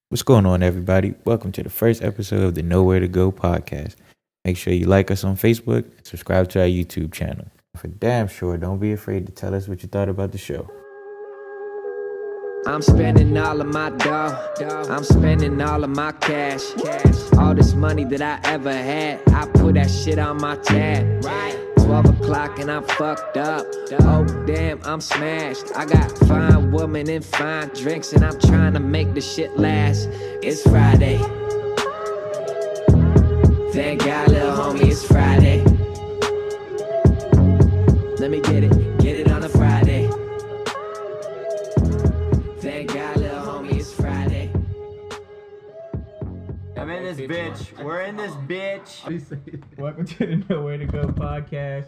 What's going on, everybody? Welcome to the first episode of the Nowhere to Go podcast. Make sure you like us on Facebook and subscribe to our YouTube channel. For damn sure, don't be afraid to tell us what you thought about the show. I'm spending all of my dough. I'm spending all of my cash. All this money that I ever had, I put that shit on my tab. 12 o'clock and I'm fucked up. Oh damn, I'm smashed. I got fine women and fine drinks, and I'm trying to make the shit last. It's Friday. Thank God, little homie, it's Friday. Let me get it on a Friday. Thank God, little homie, it's Friday. I'm in this bitch. We're in this bitch. Welcome to the Nowhere to Go podcast.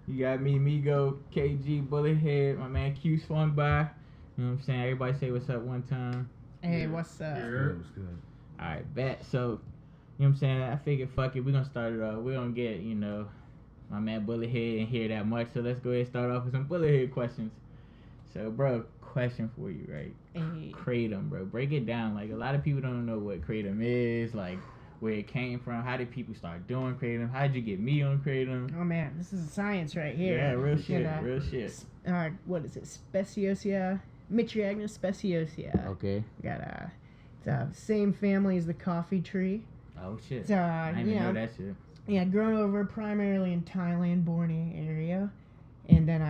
You got me, Migo, KG, BulletHead, my man Q swung by. You know what I'm saying? Everybody say what's up one time. Hey, what's up? Good. Alright, bet. So, you know what I'm saying? I figured, fuck it, we're gonna start it off. We're gonna get, my man BulletHead in here that much. So let's go ahead and start off with some BulletHead questions. So, bro, question for you, right? Hey. Kratom, bro. Break it down. Like, a lot of people don't know what Kratom is, like, where it came from. How did people start doing Kratom? How did you get me on Kratom? Oh man, this is science right here. Yeah, real shit, real shit. What is it? Speciosia, Mitriagna speciosia. Okay. Got it's the same family as the coffee tree. Oh shit. It's, I didn't know that shit. Yeah, grown over primarily in Thailand, Borneo area, and then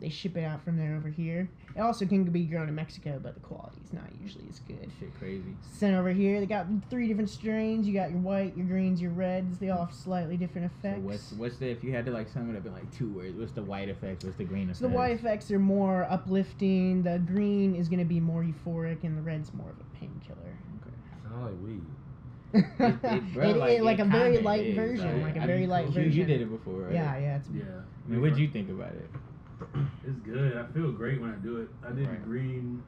they ship it out from there over here. It also can be grown in Mexico, but the quality's not usually as good. Shit crazy. Sent over here, they got 3 different strains. You got your white, your greens, your reds. They all have slightly different effects. So what's the, if you had to like sum it up in like 2 words, what's the white effects, what's the green effects? So the white effects are more uplifting. The green is going to be more euphoric, and the red's more of a painkiller. Sound like weed. Like a very light version. Like a very light version. You did it before, right? Yeah. I mean, what'd you think about it? It's good. I feel great when I do it. I did Right. the green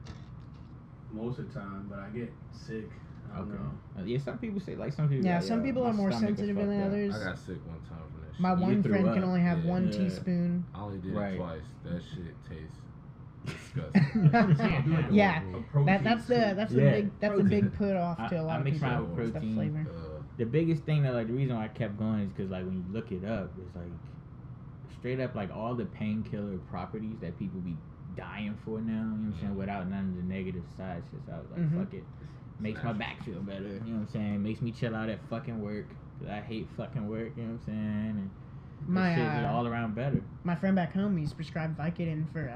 most of the time, but I get sick. I don't know. Yeah, some people say, like, some people. Yeah, like, some people my are more stomach is sensitive than fucked up. others. I got sick one time from that shit. My one threw friend up. can only have Yeah. 1 Yeah. teaspoon. I only did Right. it twice. That shit tastes disgusting. Yeah, A protein that's the big put off to a lot I of mix people. mine with It's the protein. flavor. The biggest thing that, like, the reason why I kept going is because, like, when you look it up, it's like straight up, like, all the painkiller properties that people be dying for now, you know what I'm saying, without none of the negative side shit. So I was like, fuck it. Makes my back feel better, you know what I'm saying? Makes me chill out at fucking work, because I hate fucking work, you know what I'm saying? And this shit is all around better. My friend back home, he's prescribed Vicodin for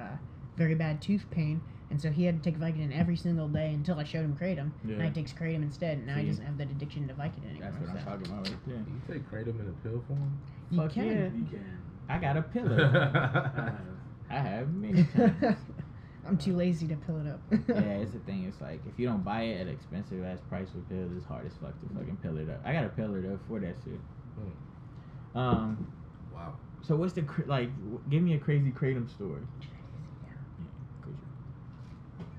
very bad tooth pain, and so he had to take Vicodin every single day until I showed him Kratom. Yeah. Now he takes Kratom instead, and now he See? doesn't have that addiction to Vicodin anymore. That's what I'm talking about right there. You take Kratom in a pill form? You Fuck can. yeah. You can. I got a pillow. I have many times. I'm too lazy to pill it up. Yeah, it's the thing. It's like, if you don't buy it at an expensive ass price for pills, it's hard as fuck to fucking pill it up. I got a pillar though for that shit. Wow. So what's the give me a crazy Kratom story.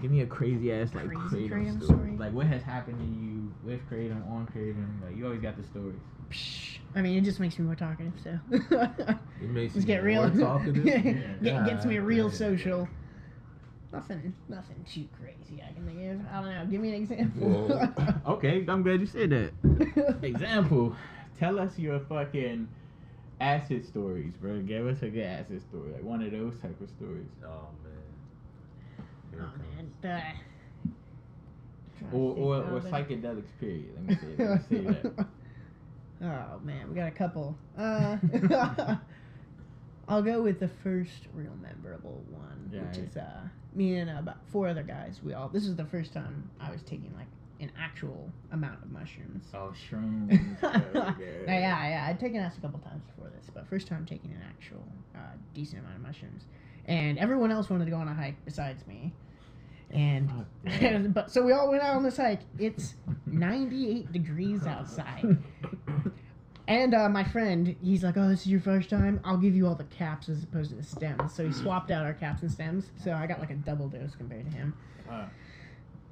Give me a crazy ass like Crazy Kratom Kratom story. story? Like, what has happened to you with Kratom, on Kratom? Like, you always got the stories. Psh, I mean, it just makes me more talkative, so. It makes Let's you get real. more talkative? Gets me real Yeah. social. Nothing too crazy I can think of. I don't know. Give me an example. Well, Okay, I'm glad you said that. Example. Tell us your fucking acid stories, bro. Give us a good acid story. Like one of those type of stories. oh, man. Here Oh it man, Or psychedelics, period. Let me say that. Oh man, we got a couple. I'll go with the first real memorable one, which is me and about 4 other guys. This is the first time I was taking like an actual amount of mushrooms. Oh, shrooms. Yeah, I'd taken acid a couple times before this, but first time taking an actual decent amount of mushrooms. And everyone else wanted to go on a hike besides me. And but so we all went out on this hike. It's 98 degrees outside. And my friend, he's like, "Oh, this is your first time? I'll give you all the caps as opposed to the stems." So he swapped out our caps and stems. So I got like a double dose compared to him.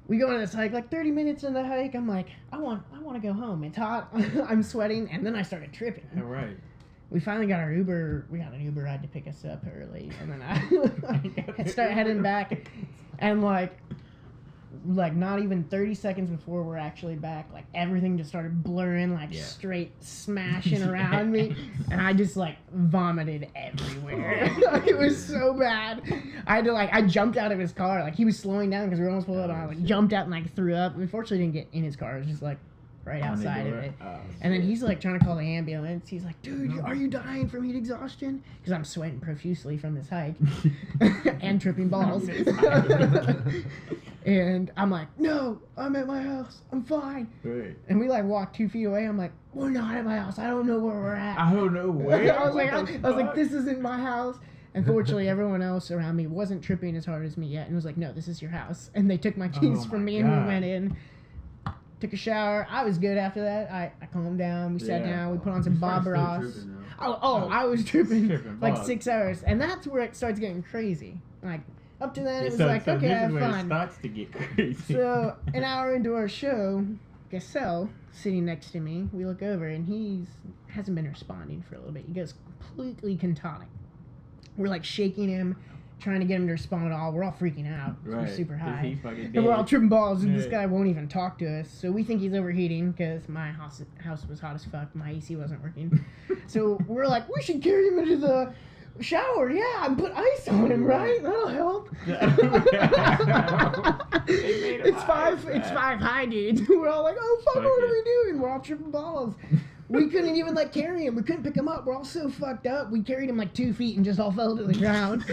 We go on this hike, like 30 minutes in the hike. I'm like, I want to go home. It's hot. I'm sweating, and then I started tripping. All right. We finally got our Uber. We got an Uber ride to pick us up early, and then I started heading back, and like like not even 30 seconds before we're actually back, like everything just started blurring, like straight smashing around me, and I just like vomited everywhere. It was so bad. I jumped out of his car, like he was slowing down because we were almost pulled up, and I like jumped out and like threw up. Unfortunately, didn't get in his car. It was just like right outside of it. And then he's like trying to call the ambulance. He's like, dude, are you dying from heat exhaustion? Because I'm sweating profusely from this hike and tripping balls. And I'm like, no, I'm at my house. I'm fine. Right. And we like walked 2 feet away. I'm like, we're not at my house. I don't know where we're at. I don't know where. I was like, this isn't my house. And fortunately, everyone else around me wasn't tripping as hard as me yet, and was like, no, this is your house. And they took my keys from me, and we went in. Took a shower. I was good after that. I calmed down. We sat down. We put on some Bob Ross. I was tripping like 6 hours, and that's where it starts getting crazy. Like up to then, it was like, okay, have fun. It starts to get crazy. So an hour into our show, Gasell sitting next to me, we look over, and hasn't been responding for a little bit. He goes completely catatonic. We're like shaking him, trying to get him to respond at all. We're all freaking out. We're super high. And we're all tripping balls, and this guy won't even talk to us. So we think he's overheating because my house was hot as fuck. My AC wasn't working. So we're like, we should carry him into the shower. Yeah, and put ice on him, right? That'll help. It's five high dudes. We're all like, oh fuck, what are we doing? We're all tripping balls. We couldn't even like carry him. We couldn't pick him up. We're all so fucked up. We carried him like 2 feet and just all fell to the ground.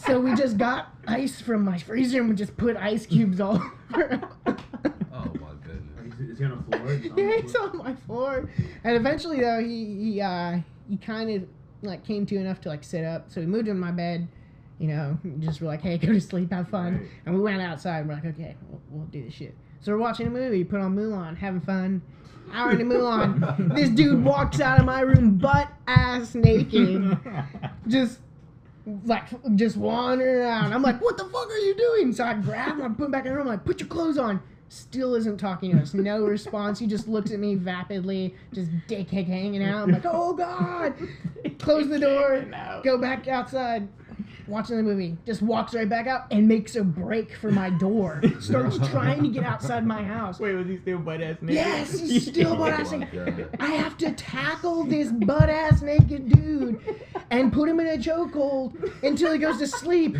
So we just got ice from my freezer and we just put ice cubes all over him. Oh my goodness. Is he on the floor? Yeah, he's on my floor. And eventually though, he kind of like came to enough to like sit up. So we moved him to my bed. You know, just were like, hey, go to sleep, have fun. Right. And we went outside and we're like, okay, we'll do this shit. So we're watching a movie, put on Mulan, having fun. Hour into Mulan, this dude walks out of my room butt ass naked, just wandering around. I'm like, what the fuck are you doing? So I grab him, I put him back in the room, I'm like, put your clothes on. Still isn't talking to us. No response. He just looks at me vapidly, just dick hanging out. I'm like, oh god. Close the door, go back outside. Watching the movie, just walks right back out and makes a break for my door. Starts trying to get outside my house. Wait, was he still butt ass naked? Yes, he's still butt ass naked. I have to tackle this butt ass naked dude and put him in a chokehold until he goes to sleep.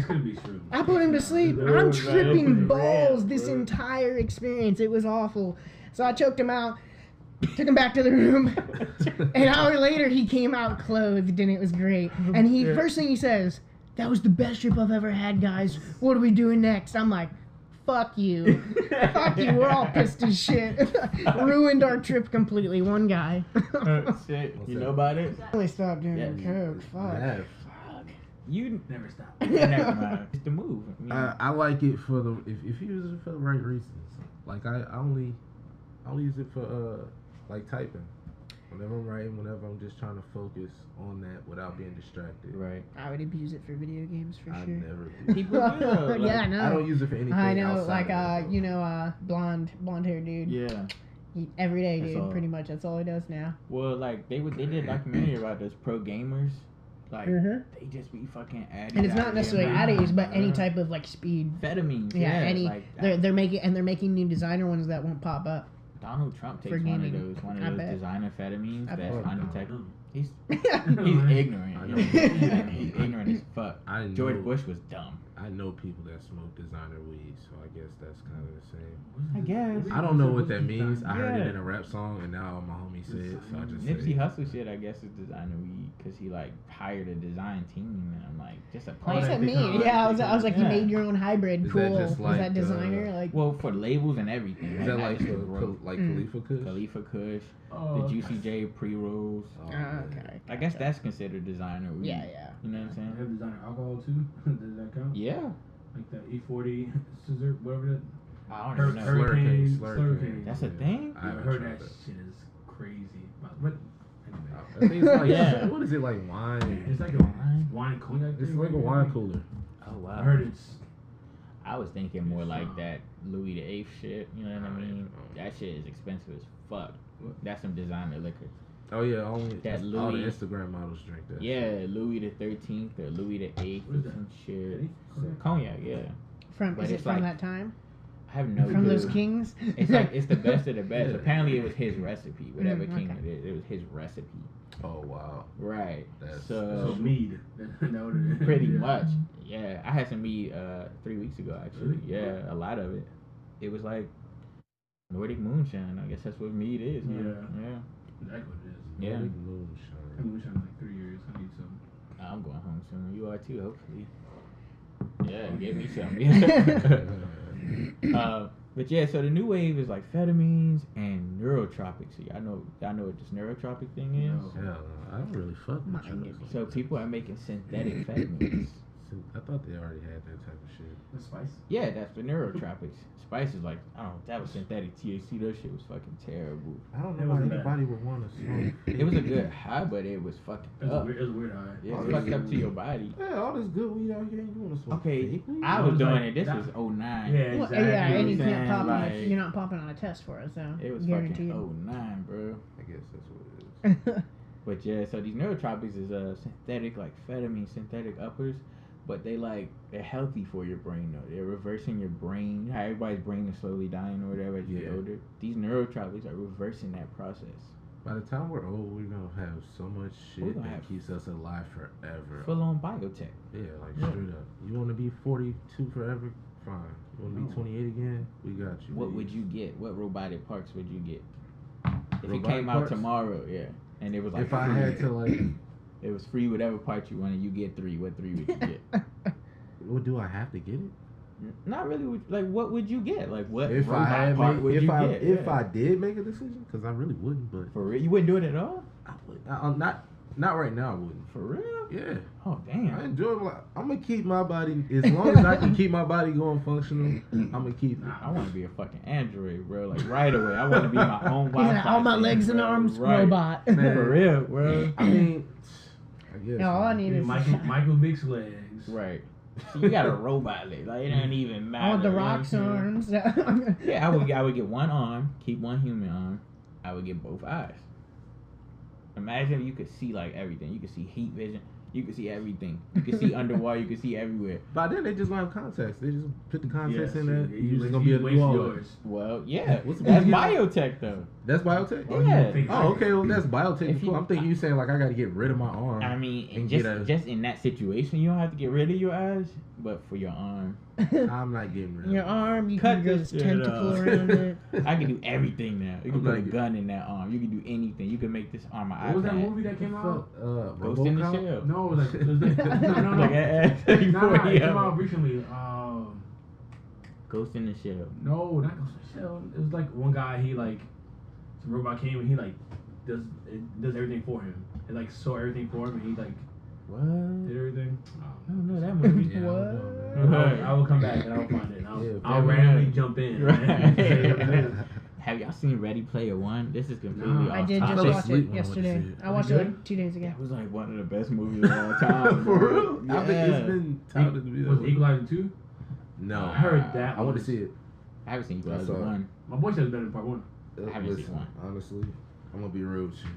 I put him to sleep. I'm tripping balls this entire experience. It was awful. So I choked him out. Took him back to the room. An hour later, he came out clothed, and it was great. And first thing he says, that was the best trip I've ever had, guys. What are we doing next? I'm like, fuck you. Fuck you. We're all pissed as shit. Ruined our trip completely. One guy. Shit. You know about it? I only stopped doing coke. Fuck. Yeah. You never stop. Never mind. It's the move. I like it for the if you use it for the right reasons. Like I only use it for like typing. Whenever I'm writing, whenever I'm just trying to focus on that without being distracted. Right. I would abuse it for video games for I sure. never People do. Like, yeah, I know. I don't use it for anything. I know, outside like blonde hair dude. Yeah. Every day, That's dude. all. Pretty much, that's all he does now. Well, like they did a documentary about those pro gamers. Like they just be fucking adding. And it's not necessarily addies, but any type of like speed. Amphetamines. Yeah, any. Like, they're making new designer ones that won't pop up. Donald Trump takes For one of gaming. those designer amphetamines I that's bet. undetectable. He's ignorant. I know. He's ignorant as fuck. George know- Bush was dumb. I know people that smoke designer weed, so I guess that's kind of the same. I guess. I don't know what that means. I heard it in a rap song, and now my homie said it, so I just said Nipsey it. Hussle shit, I guess, is designer weed because he like hired a design team, and I'm like, just a What does plant. that mean? Yeah, I was like, you Yeah. made your own hybrid. Is Cool. that just Is like, that designer? Like, Well, for labels and everything. Is that not like just the growth. Khalifa Kush? Khalifa Kush, Oh, the Juicy J pre-rolls. Oh, okay. I guess that's considered designer weed. Yeah. You know what I'm They saying? have designer alcohol too. Does that count? Yeah. Like the E40 scissor, whatever that. I don't even know. Hurricane. Slurricane. That's a thing? I I've haven't heard tried that that. shit is crazy. But anyway, I think it's like, Yeah. what is it, like wine? it's like a wine and cognac. It's thing, like a right? wine cooler. Oh, wow. I heard it's. I was thinking more like that Louis the Eighth shit. You know what I mean? That shit is expensive as fuck. That's some designer liquor. Oh yeah, only That all the Louis- Instagram models drink that. Yeah, Louis the 13th or Louis the 8th What is or that? some shit. Eddie? Cognac, yeah. from But is it it's from like- that time? I have no From clue. those kings. It's like it's the best of the best. Yeah. Apparently, it was his recipe. Whatever king okay. it was his recipe. Oh wow. Right. That's- So So mead. That what it is. pretty Yeah. much, yeah. I had some mead 3 weeks ago actually. Really? Yeah, a lot of it. It was like Nordic moonshine. I guess that's what mead is. Huh? Yeah. That's what it is. Yeah. Nordic moonshine. I've been wishing like 3 years. I need some. I'm going home soon. You are too, hopefully. Yeah, get me some. But yeah, so the new wave is like amphetamines and neurotropics. So y'all know what this neurotropic thing is? No. Hell, I don't really fuck with drugs. So people are making synthetic amphetamines. I thought they already had that type of shit. The spice. Yeah, that's the neurotropics. Spice is like, I don't know, that was synthetic THC. That shit was fucking terrible. I don't It know why wasn't bad. anybody would want to smoke. It was a good high, but it was fucking It was up. weird. It was weird high. Yeah, Oh, it's this fucked is up to your body. Yeah, all this good weed out here, you want to smoke? Okay, fake weed? I It was was doing like it. This that- was 09. Yeah, Well, exactly. yeah, and you You know what can't I'm pop on. saying? You're not popping on a test for it, so It was guaranteed. fucking 09, bro. I guess that's what it is. But yeah, so these neurotropics is synthetic, like amphetamine, synthetic uppers, but they're healthy for your brain though. They're reversing your brain. You know how everybody's brain is slowly dying or whatever as you get Yeah. older. These neurotropics are reversing that process. By the time we're old, we're gonna have so much We're shit gonna that have keeps us alive forever. Full on biotech. Yeah, like Yeah. straight up. You want to be 42 forever? Fine. You want to be 28 again? We got you. What would you get? What robotic parts would you get? If it Robotic came out parts? tomorrow, yeah, and it was like If I free. had to like, It was free, whatever part you wanted, you get 3. What 3 would you get? what do I have to get it? Not really. Like, what would you get? Like, what If I robot had, part would if you I get? if Yeah. I did make a decision, because I really wouldn't, but For real, you wouldn't do it at all. I would. I'm not right now. I wouldn't. For real? Yeah, Oh I damn. enjoy. I'm gonna keep my body as long as I can keep my body going functional. I'm gonna keep it. I want to be a fucking android, bro. Like right away, I want to be my own He's Wi-Fi. like, all my thing, legs and bro. arms, Right. robot. Man. For real, bro. I mean, I guess. No, all I man. need is Michael Vick's legs. Right. So you got a robot leg. Like it don't even matter. I want the you know what I'm Rock's saying? arms. Yeah, I would get one arm, keep one human arm. I would get both eyes. Imagine if you could see like everything. You could see heat vision. You could see everything. You could see underwater. You could see everywhere. By then they just gonna have contacts. They just put the contacts in there. You You just gonna be able to do all that. yours. Well, yeah. What's the That's big- biotech though. That's biotech. Oh, you Yeah. don't think- Oh, okay. Well, that's biotech. If Cool. you- I'm thinking you saying like I got to get rid of my arm. I mean, And just get a- just in that situation, you don't have to get rid of your eyes, but for your arm, I'm not getting rid of Your it. arm, you Cut can go this this shit tentacle off. around it. I can do everything now. You can I'm put a like- gun in that arm. You can do anything. You can make this arm an What was that iPad. movie that came out? Ghost in the RoboCop? Shell. No, it was like no. Like It came no, out recently. Ghost in the Shell. No, not Ghost in the Shell. It was like one guy. He like some robot came and he like does everything for him. It like saw everything for him and he like What? did everything. I don't know that movie. Yeah, I What? don't know, man. I will come back and I'll find it. And I'll, Yeah, I'll yeah. randomly jump in. Right. Have y'all seen Ready Player One? This is completely No. off I did I just fell watch asleep it when I went to yesterday. see it. I watched Was it it like 2 days ago. That was like one of the best movies of all time. For bro. real? Yeah. It's been touted to be that Was way. Equalizer 2? No, I heard that. I want to was- see it. I haven't seen I Equalizer saw it. One. My boy said it's better than part 1. I haven't seen Listen, one. honestly, I'm gonna be real with you.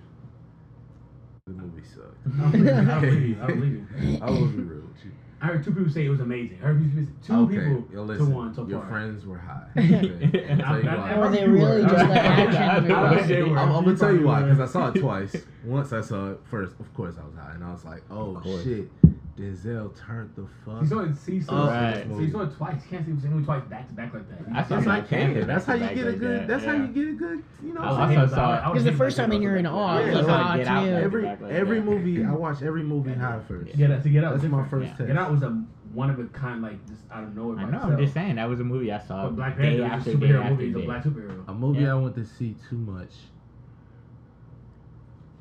The movie sucked. I don't believe you. I don't believe you. I will be real with you. I heard 2 people say it was amazing. I heard two Okay, people yo, to listen, 1 so your far. friends were high. Okay? I'll tell you why. Or they really just like action I wish movies. they were. I'm gonna tell you why, Probably because I were. saw it twice. Once I saw it first, of course I was high, and I was like, "Oh course. shit, Denzel turned the fuck." You saw it. See, so Right. you saw it twice. You can't see the same movie twice back to back like that. I saw That's Black like Panther That's how you back get a like good. that, That's how yeah. you get a good. You know. I what I'm also saying? saw Because the first time you're in awe, Yeah, it's like, like, Get Out, too. like every that. movie I watch every movie high first. Get out. That's my first Yeah. test. Get Out was a one of a kind, like just out of nowhere. I by know. itself. I'm just saying that was a movie I saw But Black day Panther is after a day superhero after movie. He's a day. black superhero. A movie Yeah. I went to see too much.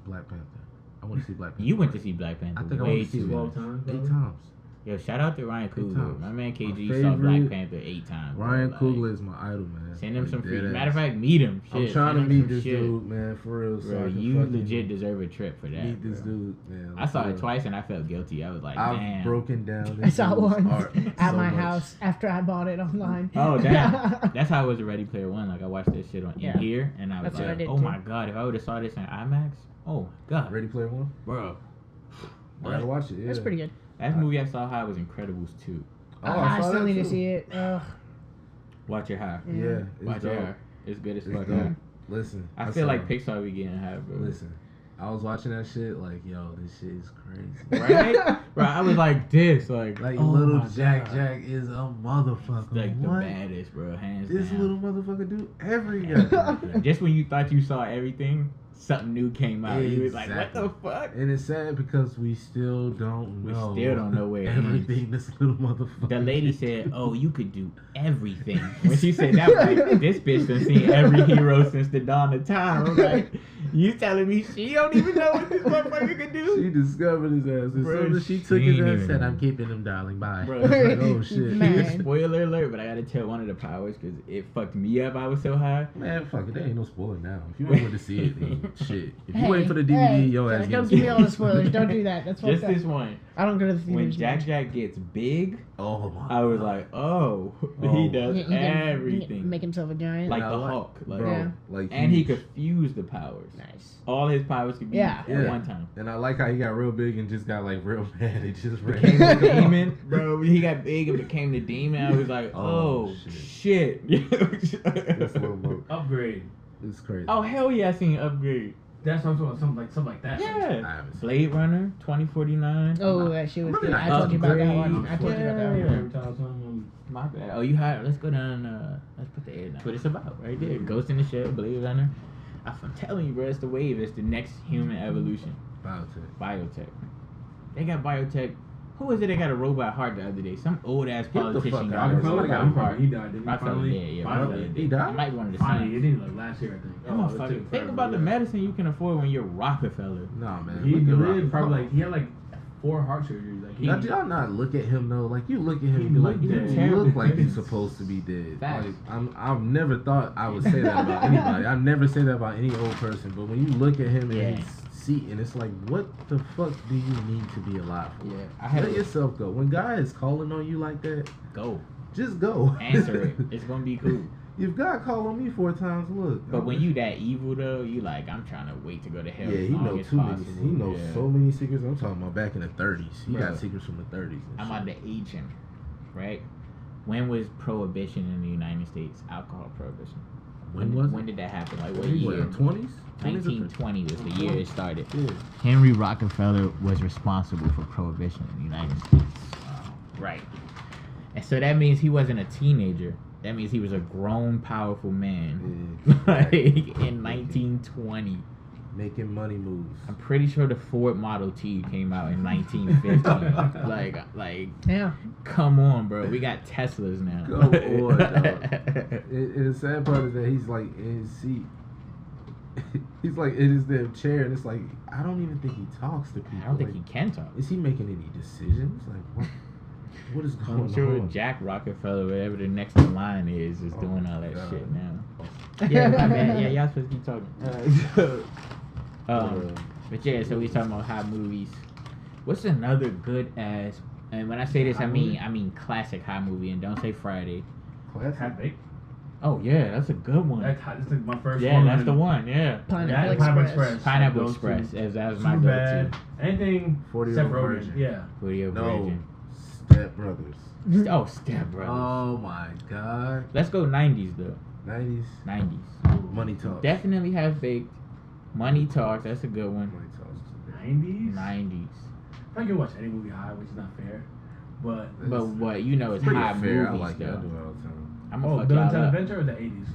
Black Panther. I want to see Black Panther. You went to see Black Panther I think I way went to see too it 12 much. times. 8 probably. times. Yo, shout out to Ryan Coogler. times. My man KG My saw Black favorite- Panther 8 times. bro. Ryan Like, Coogler is my idol, man. Send him Like, some free. dead Matter of ass. fact, meet him. Shit, I'm trying to send him meet some this shit. dude, man, for real. So Bro, I can you fucking legit deserve a trip for that. meet this bro. dude, man. I saw for it real. twice and I felt guilty. I was like, I've damn. broken down. I this saw it dude's once art at so my much. house after I bought it online. Oh damn! That's how it was a Ready Player One. Like I watched this shit on Yeah. in here, and I was That's what I like, did "Oh too. my god! If I would have saw this in IMAX, oh my god, Ready Player One. bro, I gotta watch it. Yeah. That's pretty good. Last movie I saw high was Incredibles 2. Oh, I saw still that need to too. see it. Ugh. Watch your high. Yeah, it's Watch your dope. high. It's good as It's fuck. dope. High. Listen, I feel saw- like Pixar be getting high, bro. Listen, I was watching that shit like, yo, this shit is crazy. Right? Bro, I was like this, like oh little my Jack God. Jack is a motherfucker. Like the What? baddest, bro. Hands This down. little motherfucker do every goddamn thing. Just when you thought you saw everything, something new came out. You was like, what Exactly. the fuck? And it's sad because we still don't We know. still don't know where it everything this little motherfucker. The lady said, "Oh, you could do everything." When she said that, I was like, this bitch done seen every hero since the dawn of time. I was like, you telling me she don't even know what this motherfucker could do? She discovered his ass. As Bro, soon as she she took his ain't ass, even said, know. "I'm keeping him, darling. Bye." Bro, I was like, oh shit, Man. Spoiler alert, but I gotta tell one of the powers because it fucked me up. I was so high. Man, fuck it. There ain't no spoiler now. If you wanted to see it, then shit. If you Hey, waiting for the DVD, hey, your ass don't getting give me all the spoilers. Don't do that. That's Just fucked this up. one. I don't go to the When theaters. Jack much. Jack gets big, Oh my. I was God. like, oh, Oh. he does He can everything. make himself a giant. Like And I the like- Hulk. Like, bro, Yeah. like and he huge. could fuse the powers. Nice. All his powers could be Yeah. at Yeah. one time. And I like how he got real big and just got like real mad. It just ran. Became the demon, bro. He got big and became the demon. I was like, Oh, oh, shit. shit. This little mo- Upgrade. It's crazy. Oh hell yeah, I seen Upgrade. That's what I'm talking about. Something like that. I Yeah. haven't seen Blade Runner 2049. Oh, that shit was Remember good. that I told you about that one. Upgrade? I told you about that Yeah. one. Every time someone. My bad. Oh, you had. Let's go down. Let's put the air down. That's what it's about, right there. Ghost in the Shell, Blade Runner. I'm telling you, bro, it's the wave. It's the next human evolution. Biotech. They got biotech. Who was it? They got a robot heart the other day. Some old ass Get the politician fuck got out a of here. robot Somebody got heart. Probably he died. Didn't he? Rockefeller, Finally? yeah. Finally? Rockefeller He died? It might be one of the Finally, sons. it didn't like last year, I think. That Oh, it motherfucker. took Think forever, about the yeah. medicine you can afford when you're Rockefeller. Nah, man. He Look at lived Rock. probably like he had like 4 heart surgeries. Like Now, do y'all not look at him though? Like you look at him, He and be like, looked you dead. look like you're supposed to be dead. Facts. Like I've never thought I would say that about anybody. I never say that about any old person. But when you look at him in Yeah. his seat, and it's like, what the fuck do you need to be alive for? Yeah, I had Let to yourself go. When God is calling on you like that, go just go. answer it. It's gonna be cool. If God called on me 4 times, look. But when you that evil though, you like I'm trying to wait to go to hell. yeah, as he long knows as too many. possible. He knows Yeah. so many secrets. I'm talking about back in the 30s. He Bruh. got secrets from the 30s. and I'm shit. on the agent, right? When was prohibition in the United States? Alcohol prohibition. When did that happen? Like what year? 20s? 1920 was the year it started. Yeah. Henry Rockefeller was responsible for prohibition in the United States. Right. And so that means he wasn't a teenager. That means he was a grown, powerful man. Yeah. Like in 1920. Making money moves. I'm pretty sure the Ford Model T came out in 1950. like, Yeah. come on, bro. We got Teslas now. Come on, dog. And the sad part is that he's like in his seat. He's like in his damn chair, and it's like I don't even think he talks to people. I don't think like, he can talk. Is he making any decisions? Like what? What is going I'm sure on? Jack Rockefeller, whatever the next in line is Oh doing my all that God. shit now. Yeah, my bad. Yeah, y'all supposed to keep talking. But yeah, so we talking about hot movies. What's another good ass? And when I say this, I mean classic hot movie, and don't say Friday. Half baked. Oh yeah, that's a good one. That's like my first Yeah, one. that's the one. Yeah, Pineapple Pineapple Express. Express. Pineapple Go-to. Express. That was my Super bad. go-to. Anything 40 except Year Old Rogan. Virgin. Yeah. Video No, Virgin. Step Brothers. Oh, Step Brothers. Oh my God. Let's go 90s though. 90s. 90s. Money Talks. Definitely Have Baked. Money Talks. That's a good one. Money Talks. 90s. 90s. I can watch any movie high, which is not fair. But But what you know, it's Pretty hot fair. I movies like it. I though. do it all the time. I'm gonna fuck Bill and y'all Ted up. Adventure or the 80s?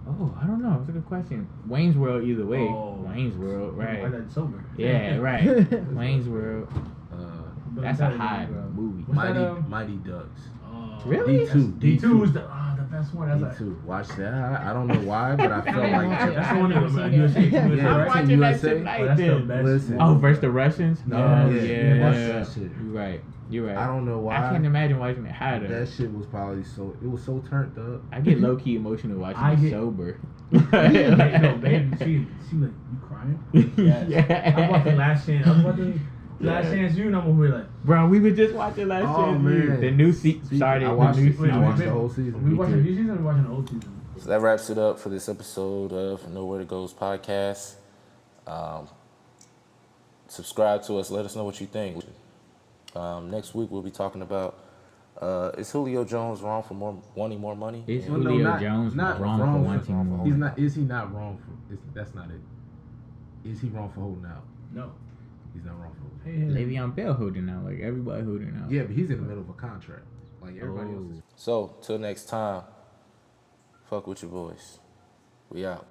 Oh, I don't know. It's a good question. Wayne's World, either way. Oh. Wayne's World, I right? got sober. Yeah, right. Wayne's World. Bill That's and a Ted high Adventure. movie. What's that, Mighty Ducks. Oh, Really? D2 is the best one. That's like, D2. Watch that. I don't know why, but I felt like that's the one that was I've USA. never seen it. Yeah, I'm right. watching that USA? tonight, Oh, that's the then. best Listen. one. Oh, versus the Russians? No, Oh, yeah, yeah. watch that shit. You're right. You're right. I don't know why. I can't imagine watching it high though. That shit was probably it was so turned up. I get low key emotional watching I it get- sober. No, babe, she like, you crying? Yes. Yeah. I'm watching Last Chance. I'm watching Last Chance You, and I'm over here like, Bro, we were just watching last Oh, year. man. The new season started. I watched the new it. season. I watched the whole season. we Me watching too. the new season or we watching the old season? So that wraps it up for this episode of Nowhere to Go's podcast. Subscribe to us. Let us know what you think. Next week we'll be talking about Is Julio Jones wrong for wanting more money? Is Well, no, Julio not- Jones not wrong wrong for for- wanting more? He's not. Is he not wrong for? That's not it. Is he wrong for holding out? No. He's not wrong for holding out. Le'Veon Bell holding out, like everybody holding out. Yeah, but he's in the middle of a contract. Like everybody else is. So, till next time, fuck with your boys. We out.